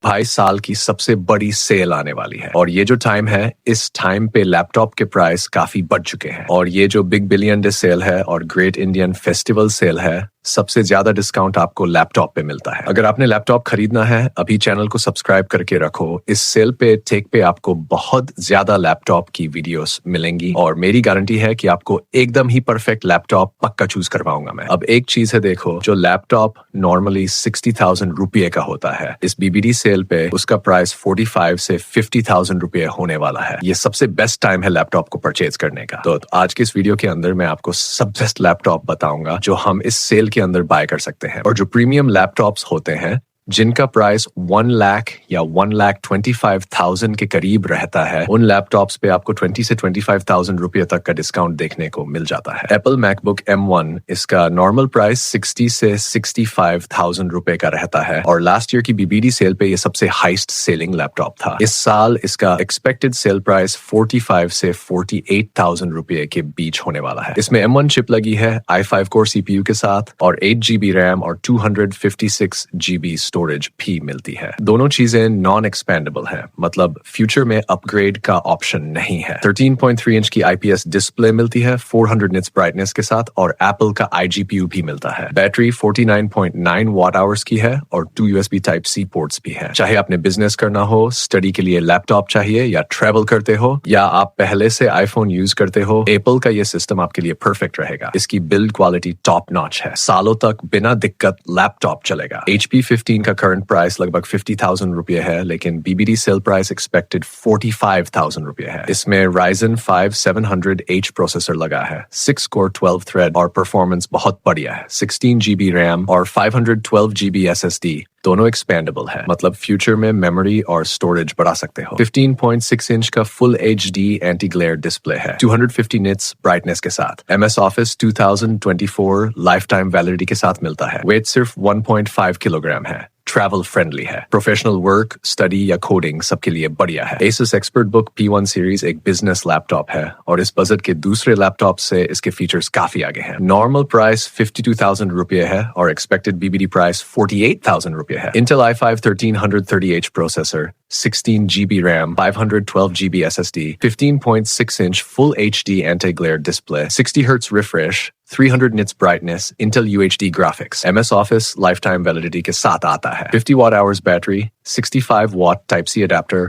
भाई साल की सबसे बड़ी सेल आने वाली है और ये जो टाइम है इस टाइम पे लैपटॉप के प्राइस काफी बढ़ चुके हैं और ये जो बिग बिलियन डे सेल है और ग्रेट इंडियन फेस्टिवल सेल है सबसे ज्यादा डिस्काउंट आपको लैपटॉप पे मिलता है। अगर आपने लैपटॉप खरीदना है अभी चैनल को सब्सक्राइब करके रखो। इस सेल पे टेक पे आपको बहुत ज्यादा लैपटॉप की वीडियोस मिलेंगी और मेरी गारंटी है कि आपको एकदम ही परफेक्ट लैपटॉप पक्का चूज करवाऊंगा मैं। अब एक चीज है देखो, जो लैपटॉप नॉर्मली 60,000 रुपये का होता है इस बीबीडी सेल पे उसका प्राइस 45 से 50,000 रुपये होने वाला है। ये सबसे बेस्ट टाइम है लैपटॉप को परचेज करने का। तो आज के इस वीडियो के अंदर मैं आपको सब बेस्ट लैपटॉप बताऊंगा जो हम इस सेल के अंदर बाय कर सकते हैं। और जो प्रीमियम लैपटॉप्स होते हैं जिनका प्राइस 1 लाख या 1,25,000 के करीब रहता है उन लैपटॉप्स पे आपको 20 से 25,000 रुपये तक का डिस्काउंट देखने को मिल जाता है। एप्पल मैकबुक M1 इसका नॉर्मल प्राइस 60 से 65,000 रुपए का रहता है और लास्ट ईयर की बीबीडी सेल पे ये सबसे हाईएस्ट सेलिंग लैपटॉप था। इस साल इसका एक्सपेक्टेड सेल प्राइस 45 से 48,000 रुपये के बीच होने वाला है। इसमें M1 चिप लगी है i5 कोर CPU के साथ और 8GB रैम और 256GB स्टोरेज भी मिलती है। दोनों चीजें नॉन एक्सपेंडेबल है, मतलब फ्यूचर में अपग्रेड का ऑप्शन नहीं है। 13.3 इंच की IPS डिस्प्ले मिलती है 400 निट्स ब्राइटनेस के साथ और एप्पल का iGPU भी मिलता है। बैटरी 49.9 वॉट आवर्स की है और 2 USB Type-C पोर्ट्स भी है। चाहे आपने बिजनेस करना हो, स्टडी के लिए लैपटॉप चाहिए या ट्रेवल करते हो या आप पहले से आईफोन यूज करते हो, एप्पल का ये सिस्टम आपके लिए परफेक्ट रहेगा। इसकी बिल्ड क्वालिटी टॉप नॉच है, सालों तक बिना दिक्कत लैपटॉप चलेगा। HP 15 का करंट प्राइस लगभग 50,000 रुपये है लेकिन बीबीडी सेल प्राइस एक्सपेक्टेड 45,000 रुपये है। इसमें Ryzen 5 700H प्रोसेसर लगा है, 6 कोर 12 थ्रेड और परफॉर्मेंस बहुत बढ़िया है। 16GB रैम और 512GB SSD दोनों एक्सपेंडेबल है, मतलब फ्यूचर में मेमोरी और स्टोरेज बढ़ा सकते हो। 15.6 इंच का full HD anti glare display है 250 निट्स ब्राइटनेस के साथ। MS Office 2024 life time validity के साथ मिलता है। वेट सिर्फ 1.5 किलोग्राम है। ट्रैवल फ्रेंडली है। प्रोफेशनल वर्क, स्टडी या कोडिंग सबके लिए बढ़िया है। Asus ExpertBook P1 सीरीज एक बिजनेस लैपटॉप है और इस बजट के दूसरे लैपटॉप से इसके फीचर्स काफी आगे हैं। नॉर्मल प्राइस 52,000 रुपये है और एक्सपेक्टेड बीबीडी प्राइस 48,000 रुपये है। Intel i5 1330H processor, 16GB RAM, 512GB SSD, 15.6 inch full HD anti-glare display, 60Hz refresh, 300 nits brightness, Intel UHD graphics, MS Office lifetime validity के साथ आता है। 50 watt hours battery, 65 watt Type-C adapter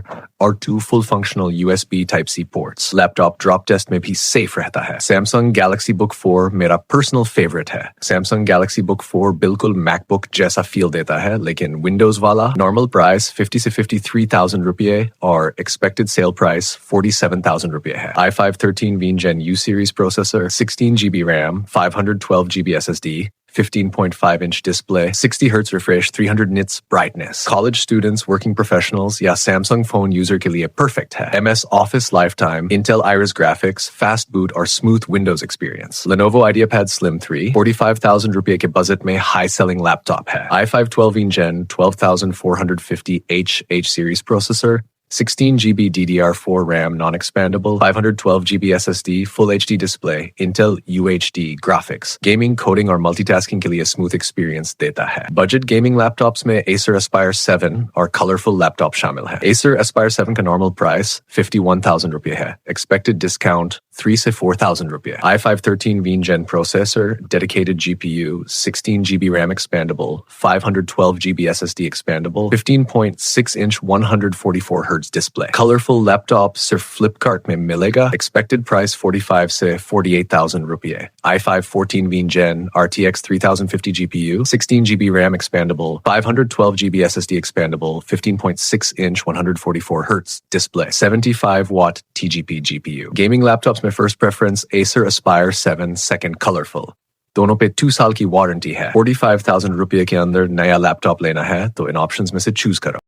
और 2 full functional USB Type-C ports। Laptop drop test में भी safe रहता है। Samsung Galaxy Book 4 मेरा पर्सनल फेवरेट है। Samsung Galaxy Book 4 बिल्कुल मैकबुक जैसा फील देता है लेकिन विंडोज वाला। नॉर्मल प्राइस 50 से 53,000 रुपये और एक्सपेक्टेड सेल प्राइस 47,000 रुपये है। i5 13 Gen U series processor, 16GB RAM, 512GB SSD, 15.5 inch display, 60Hz refresh, 300 nits brightness। College students, working professionals या Samsung phone user के लिए perfect है। MS Office lifetime, Intel Iris graphics, fast boot और smooth Windows experience। Lenovo IdeaPad Slim 3, 45,000 रुपये के budget में high selling laptop है। i5 12 Gen 12450H H series processor, 16GB DDR4 RAM non-expandable, 512GB SSD, Full HD display, Intel UHD graphics, gaming, coding और multitasking के लिए smooth experience देता है। Budget gaming laptops में Acer Aspire 7 और colorful laptop शामिल है। Acer Aspire 7 का normal price 51,000 रुपये है। Expected discount 3 से 4,000 रुपये। i5 13 Gen processor, dedicated GPU, 16GB RAM expandable, 512GB SSD expandable, 15.6 inch 144Hz display. Colourful laptop सिर्फ फ्लिपकार्ट में मिलेगा। एक्सपेक्टेड प्राइस 45 से 48,000 रुपये। i5 14 Gen RTX 3050 GPU, 16GB RAM expandable, 512GB SSD expandable, 15.6 inch 144Hz display, 75 watt TGP GPU। Gaming laptops में first preference Acer Aspire 7 second colourful. दोनों पे 2 साल की वारंटी है। 45,000 रुपये के अंदर नया लैपटॉप लेना है तो इन ऑप्शंस में से चूज करो।